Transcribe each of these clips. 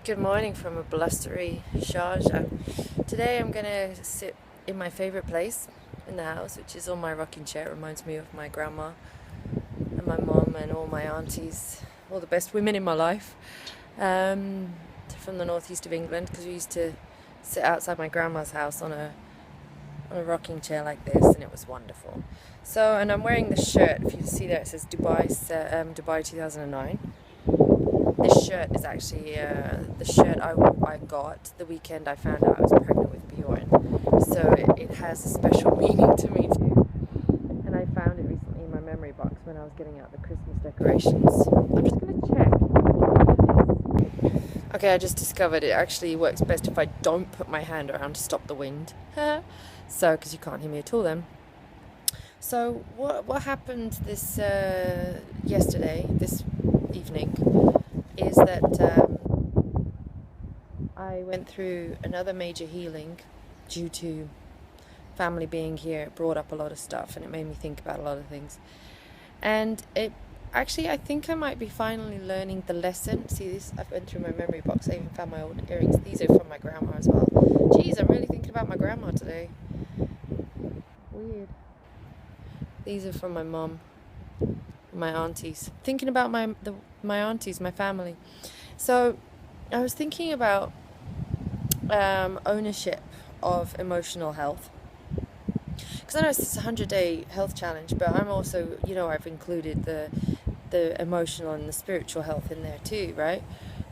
Good morning from a blustery Sharjah. Today I'm going to sit in my favourite place in the house, which is on my rocking chair. It reminds me of my grandma and my mum and all my aunties, all the best women in my life, from the northeast of England, because we used to sit outside my grandma's house on a rocking chair like this, and it was wonderful. So, and I'm wearing this shirt. If you see there, it says Dubai 2009. This shirt is actually the shirt I got the weekend I found out I was pregnant with Bjorn. So it has a special meaning to me too. And I found it recently in my memory box when I was getting out the Christmas decorations. I'm just going to check. Okay, I just discovered it actually works best if I don't put my hand around to stop the wind. So, because you can't hear me at all then. So what happened this evening, is that I went through another major healing due to family being here. It brought up a lot of stuff and it made me think about a lot of things. And it actually, I think I might be finally learning the lesson. See this? I went through my memory box. I even found my old earrings. These are from my grandma as well. Geez, I'm really thinking about my grandma today. Weird. These are from my mum, my aunties. Thinking about my aunties, my family. So I was thinking about ownership of emotional health, because I know it's a 100-day health challenge, but I'm also, I've included the emotional and the spiritual health in there too, right?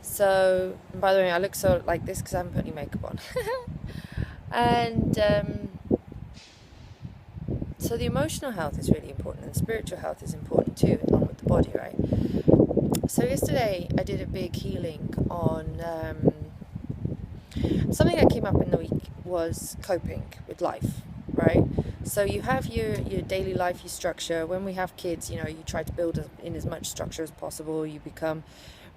So, by the way, I look so like this because I haven't put any makeup on. And so the emotional health is really important, and spiritual health is important too, along with the body, right? So yesterday I did a big healing on something that came up in the week was coping with life, right? So you have your daily life, your structure. When we have kids, you try to build in as much structure as possible. You become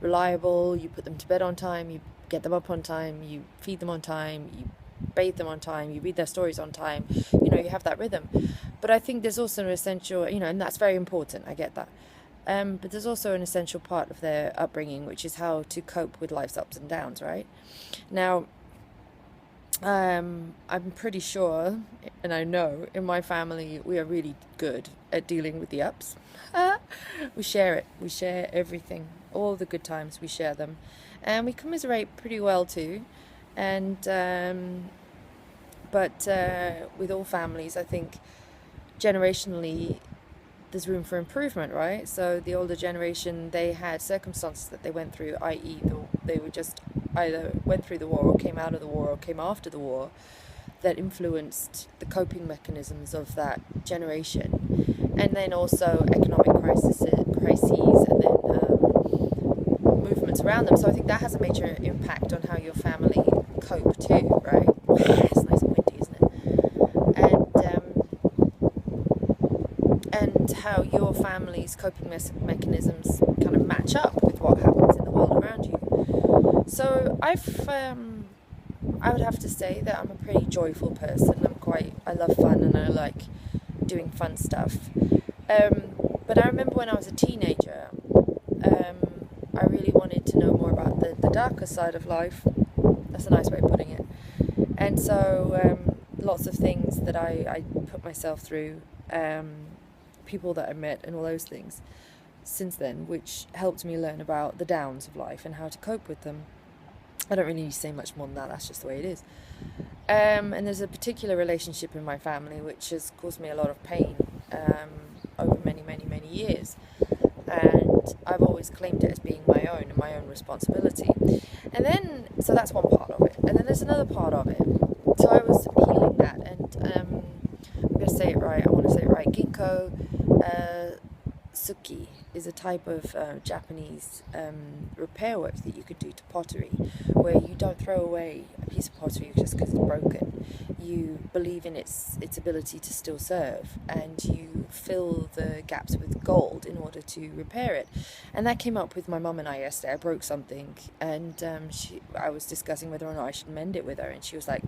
reliable, you put them to bed on time, you get them up on time, you feed them on time, you bathe them on time, you read their stories on time, you have that rhythm. But I think there's also an essential, and that's very important, I get that. But there's also an essential part of their upbringing, which is how to cope with life's ups and downs, right? Now, I'm pretty sure, and I know in my family we are really good at dealing with the ups. We share it. We share everything. All the good times, we share them. And we commiserate pretty well too. And but with all families, I think generationally there's room for improvement, right? So the older generation, they had circumstances that they went through, i.e. they were just either went through the war or came out of the war or came after the war, that influenced the coping mechanisms of that generation. And then also economic crises and then movements around them. So I think that has a major impact on how your family cope too, right? It's nice and windy, isn't it? And how your family's coping mechanisms kind of match up with what happens in the world around you. So I would have to say that I'm a pretty joyful person. I love fun and I like doing fun stuff. But I remember when I was a teenager, I really wanted to know more about the darker side of life. That's a nice way of putting it. And so lots of things that I put myself through, people that I met and all those things since then, which helped me learn about the downs of life and how to cope with them. I don't really need to say much more than that, that's just the way it is. And there's a particular relationship in my family which has caused me a lot of pain over many, many, many years. And I've always claimed it as being my own and my own responsibility. And then, so that's one part of it. And then there's another part of it. So I was healing that, and I'm going to say it right. I want to say it right. Ginkgo Suki is a type of Japanese repair work that you could do to pottery, where you don't throw away a piece of pottery just because it's broken. You believe in its ability to still serve, and you fill the gaps with gold in order to repair it. And that came up with my mum and I yesterday. I broke something, and I was discussing whether or not I should mend it with her, and she was like,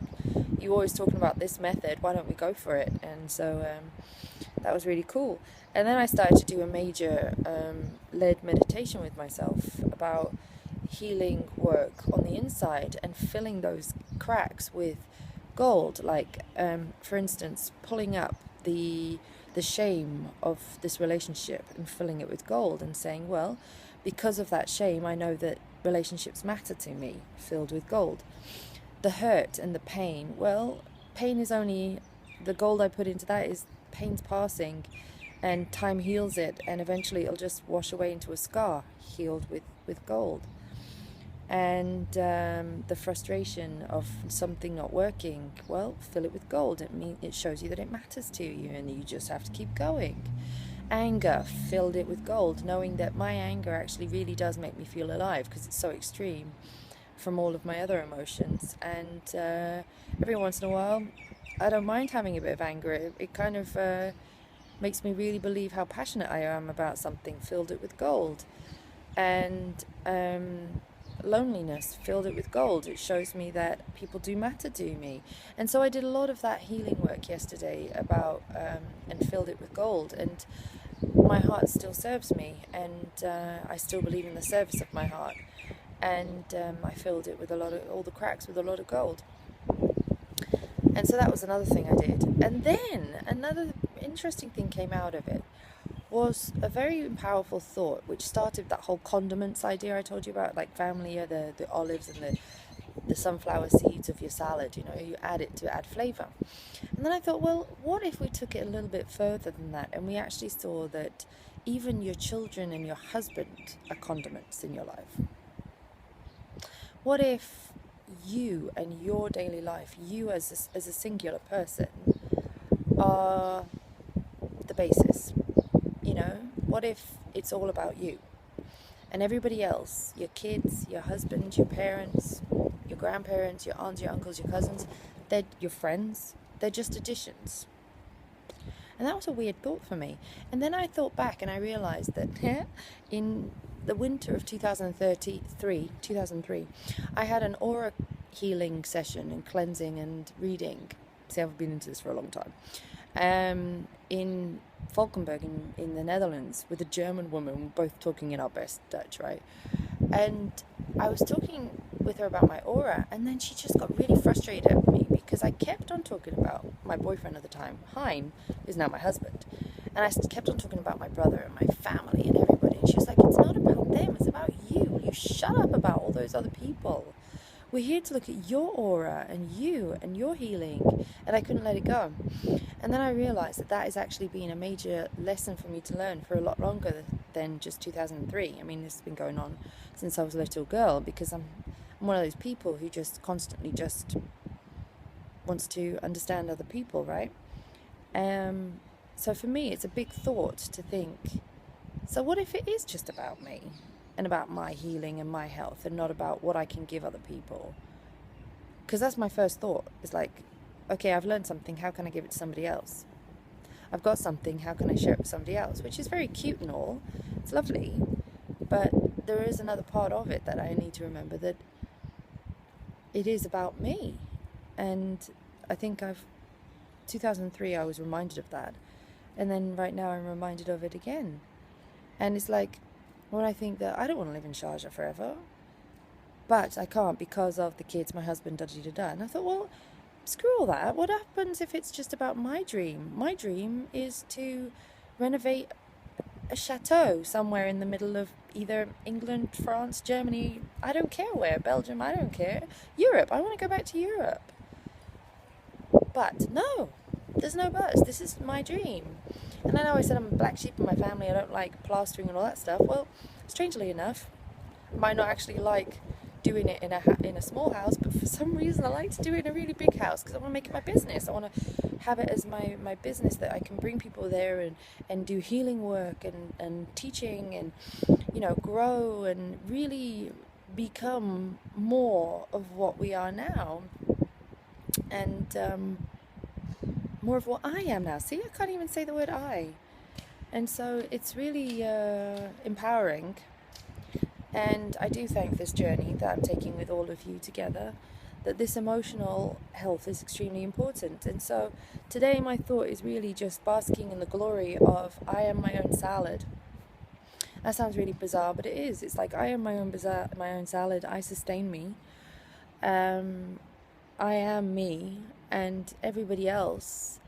"You always talking about this method, why don't we go for it?" And so that was really cool. And then I started to do a major led meditation with myself about healing work on the inside and filling those cracks with gold, like for instance, pulling up the shame of this relationship and filling it with gold and saying, well, because of that shame, I know that relationships matter to me, filled with gold. The hurt and the pain, well, pain is only, the gold I put into that is pain's passing, and time heals it, and eventually it'll just wash away into a scar healed with gold. And the frustration of something not working, well, fill it with gold. It shows you that it matters to you, and you just have to keep going. Anger, filled it with gold, knowing that my anger actually really does make me feel alive because it's so extreme from all of my other emotions. And every once in a while, I don't mind having a bit of anger. It kind of makes me really believe how passionate I am about something, filled it with gold. And loneliness, filled it with gold. It shows me that people do matter to me. And so I did a lot of that healing work yesterday about and filled it with gold. And my heart still serves me, and I still believe in the service of my heart. And I filled it with all the cracks with a lot of gold. And so that was another thing I did. And then another interesting thing came out of it was a very powerful thought, which started that whole condiments idea I told you about, like family, the olives and the sunflower seeds of your salad, you add it to add flavor. And then I thought, well, what if we took it a little bit further than that, and we actually saw that even your children and your husband are condiments in your life? What if you and your daily life, you as a singular person, are the basis? What if it's all about you? And everybody else, your kids, your husband, your parents, your grandparents, your aunts, your uncles, your cousins, they're your friends, they're just additions. And that was a weird thought for me. And then I thought back and I realized that in the winter of 2003, I had an aura healing session and cleansing and reading. See, I've been into this for a long time. In Valkenburg in the Netherlands with a German woman, both talking in our best Dutch, right? And I was talking with her about my aura, and then she just got really frustrated at me because I kept on talking about my boyfriend at the time, Hein, who's now my husband, and I kept on talking about my brother and my family and everybody, and she was like, it's not about them, it's about you. You shut up about all those other people. We're here to look at your aura and you and your healing. And I couldn't let it go. And then I realized that has actually been a major lesson for me to learn for a lot longer than just 2003. I mean, this has been going on since I was a little girl, because I'm one of those people who just constantly just wants to understand other people, right? So for me, it's a big thought to think, so what if it is just about me? And about my healing and my health, and not about what I can give other people? Because that's my first thought. It's like, okay, I've learned something, how can I give it to somebody else? I've got something, how can I share it with somebody else? Which is very cute and all, it's lovely, but there is another part of it that I need to remember, that it is about me. And I think 2003 I was reminded of that, and then right now I'm reminded of it again. And it's like, when I think that I don't want to live in Sharjah forever, but I can't because of the kids, my husband, da-da-da-da. And I thought, well, screw all that. What happens if it's just about my dream? My dream is to renovate a chateau somewhere in the middle of either England, France, Germany, I don't care where, Belgium, I don't care, Europe. I want to go back to Europe. But no, there's no buts. This is my dream. And I know I said I'm a black sheep in my family, I don't like plastering and all that stuff. Well, strangely enough, I might not actually like doing it in a small house, but for some reason I like to do it in a really big house, because I want to make it my business. I want to have it as my business, that I can bring people there and do healing work and teaching and, grow and really become more of what we are now. And more of what I am now. See, I can't even say the word I. And so it's really empowering. And I do thank this journey that I'm taking with all of you together, that this emotional health is extremely important. And so today my thought is really just basking in the glory of I am my own salad. That sounds really bizarre, but it is. It's like I am my own salad. I sustain me. I am me, and everybody else,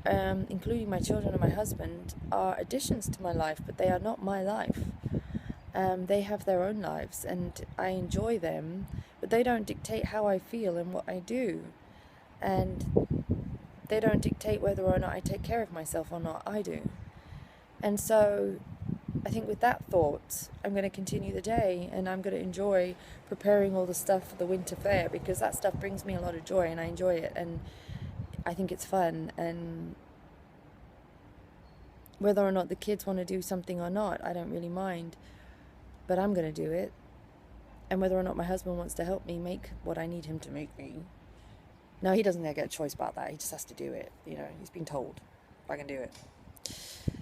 including my children and my husband, are additions to my life, but they are not my life. They have their own lives, and I enjoy them, but they don't dictate how I feel and what I do. And they don't dictate whether or not I take care of myself or not. I do. And so I think with that thought, I'm going to continue the day, and I'm going to enjoy preparing all the stuff for the winter fair, because that stuff brings me a lot of joy, and I enjoy it, and I think it's fun. And whether or not the kids want to do something or not, I don't really mind, but I'm going to do it. And whether or not my husband wants to help me make what I need him to make me, no, he doesn't get a choice about that. He just has to do it. He's been told I can do it.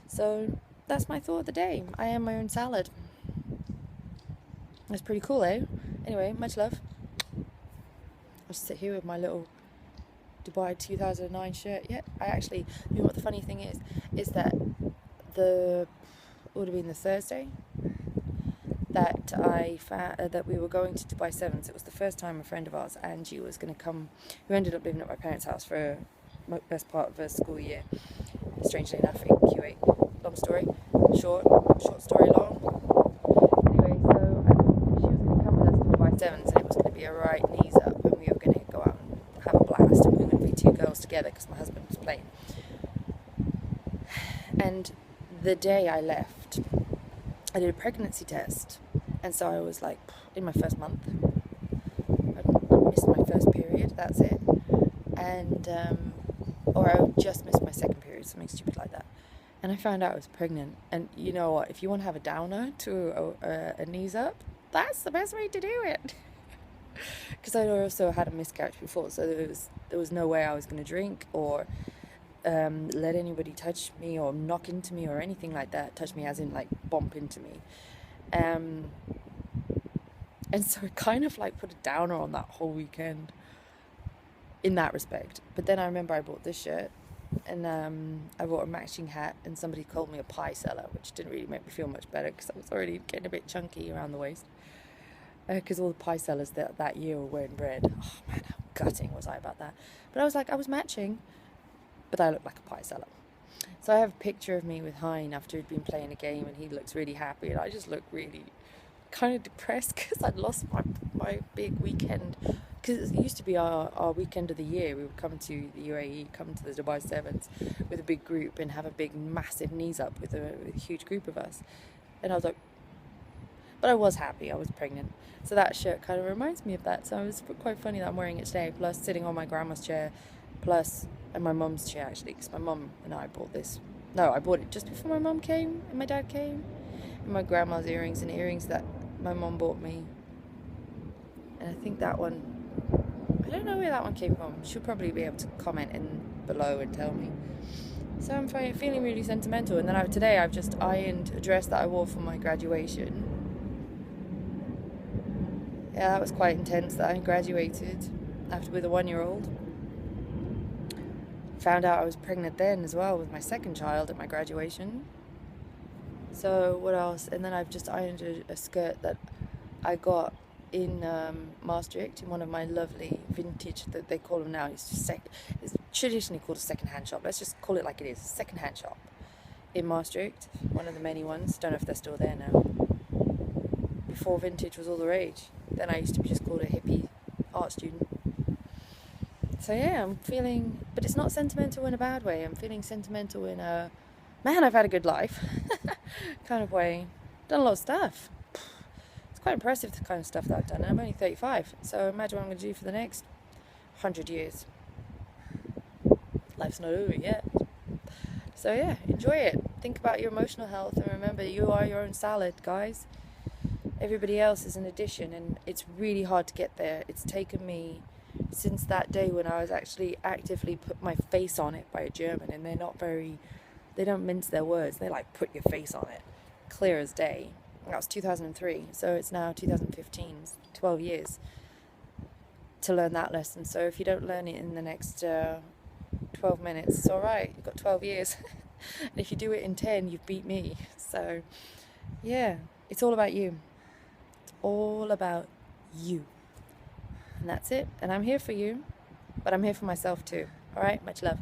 So that's my thought of the day. I am my own salad. That's pretty cool, eh? Anyway, much love. I'll sit here with my little Dubai 2009 shirt. Yeah, I actually, what the funny thing is that it would have been the Thursday that I found that we were going to Dubai Sevens. It was the first time a friend of ours, Angie, was going to come, who ended up living at my parents' house for the best part of her school year, strangely enough, in Kuwait. Long story short story long. Anyway, so she was going to come with us to Dubai Sevens, and it was going to be a right knees up, and we were going to go out and have a blast, and we were going to be two girls together because my husband was playing. And the day I left, I did a pregnancy test, and so I was like in my first month. I missed my first period, that's it, and or I just missed my second period, something stupid like that. And I found out I was pregnant. And you know what? If you want to have a downer to a knees up, that's the best way to do it. Because I also had a miscarriage before, so there was no way I was going to drink or let anybody touch me or knock into me or anything like that. Touch me as in like bump into me. And so it kind of like put a downer on that whole weekend in that respect. But then I remember I bought this shirt, and I bought a matching hat, and somebody called me a pie seller, which didn't really make me feel much better because I was already getting a bit chunky around the waist, because all the pie sellers that year were wearing red. Oh man, how gutting was I about that. But I was like, I was matching, but I looked like a pie seller. So I have a picture of me with Hein after he'd been playing a game, and he looks really happy, and I just look really kind of depressed because I'd lost my big weekend. Because it used to be our weekend of the year. We would come to the UAE, come to the Dubai Sevens with a big group and have a big, massive knees up with a huge group of us. And I was like, but I was happy, I was pregnant. So that shirt kind of reminds me of that. So it was quite funny that I'm wearing it today, plus sitting on my grandma's chair, and my mum's chair actually, because my mum and I bought this. No, I bought it just before my mum came and my dad came. And my grandma's earrings and earrings that my mum bought me. And I think that one, I don't know where that one came from. She'll probably be able to comment in below and tell me. So I'm feeling really sentimental. And then today I've just ironed a dress that I wore for my graduation. Yeah, that was quite intense that I graduated with a 1-year-old. Found out I was pregnant then as well with my second child at my graduation. So what else? And then I've just ironed a skirt that I got in Maastricht, in one of my lovely vintage, that they call them now, it's traditionally called a second-hand shop. Let's just call it like it is, a second-hand shop in Maastricht, one of the many ones. Don't know if they're still there now. Before vintage was all the rage. Then I used to be just called a hippie art student. So yeah, I'm feeling, but it's not sentimental in a bad way. I'm feeling sentimental in a, man, I've had a good life kind of way. Done a lot of stuff. Quite impressive, the kind of stuff that I've done. And I'm only 35, so imagine what I'm going to do for the next 100 years. Life's not over yet. So yeah, enjoy it. Think about your emotional health, and remember, you are your own salad, guys. Everybody else is an addition, and it's really hard to get there. It's taken me since that day when I was actually actively put my face on it by a German, and they don't mince their words. They like put your face on it, clear as day. That was 2003, so it's now 2015, 12 years to learn that lesson. So if you don't learn it in the next 12 minutes, it's alright, you've got 12 years. And if you do it in 10, you've beat me. So yeah, it's all about you. It's all about you. And that's it. And I'm here for you, but I'm here for myself too. All right, much love.